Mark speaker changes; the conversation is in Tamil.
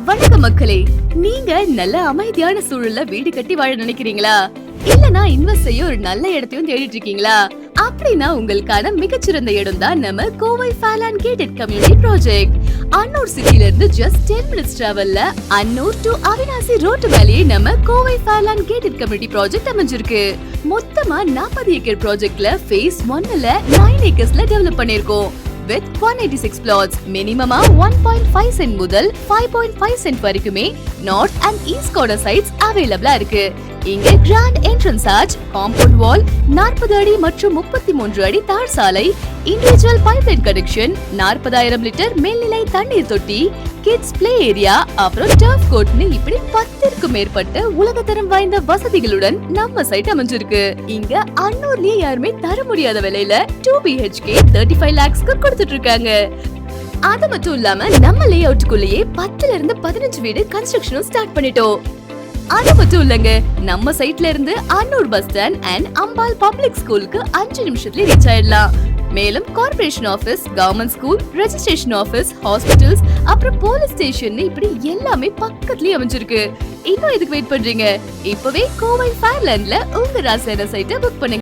Speaker 1: வணக்கம் மக்களே, நீங்க நல்ல அமைதியான சூழல்ல வீடு கட்டி வாழ நினைக்கிறீங்களா? இல்லனா இன்வெஸ்ட் செய்ய ஒரு நல்ல இடத்தையும் தேடிட்டு இருக்கீங்களா? அப்படின்னா உங்களுக்கான மிகச்சிறந்த இடம் தான் நம்ம Kovai Fairland gated community project. Annur சிட்டில இருந்து just 10 minutes டிராவல்ல அன்னூர் டு அவினாசி ரோட்டு மேலேயே நம்ம Kovai Fairland gated community project அமைஞ்சிருக்கு. மொத்தமா 40 ஏக்கர் ப்ராஜெக்ட்ல phase 1ல 9 ஏக்கர்ஸ்ல டெவலப் பண்ணிருக்கோம். with 186 plots, minimum 1.5 cent முதல் 5.5 cent வரைக்குமே north and east corner sides அவைலபிளா இருக்கு. இங்க grand entrance arch, compound wall, 40 அடி மற்றும் 33 அடி தார் சாலை, இண்டிவிஜுவல் பைப்லைன் கனெக்ஷன், 40,000 லிட்டர் மேல்நிலை தண்ணீர் தொட்டி, கிட்ஸ் பிளே ஏரியா, அப்புறம் டர்ஃப் கோர்ட்னு இப்படி 10க்கும் மேற்பட்ட உலகத்தரம் வாய்ந்த வசதிகளுடன் நம்ம சைட் அமைஞ்சிருக்கு. இங்க அன்னூர்லயே யாருமே தர முடியாத விலையில 2 BHK 35 lakhsக்கு கொடுத்துட்டு இருக்காங்க. அது மட்டும் இல்லாம நம்ம லே அவுட்டுக்குள்ளேயே 10ல இருந்து 15 வீடு கன்ஸ்ட்ரக்ஷனும் ஸ்டார்ட் பண்ணிட்டோம். அது மட்டும் இல்லங்க, நம்ம சைட்ல இருந்து Annur bus stand and Ambal public ஸ்கூலுக்கு 5 நிமிஷத்துல ரீச் ஆயிடலாம். மேலும் corporation office, government school, registration office, hospitals, அப்புறம் போலீஸ் ஸ்டேஷன் இப்படி எல்லாமே பக்கத்துலயே அமைஞ்சிருக்கு. இன்னும் எதுக்கு வெயிட் பண்றீங்க? இப்பவே கோவை ஃபேர்லேண்ட்ல உங்க ராசியான சைட்டை புக் பண்ணுங்க.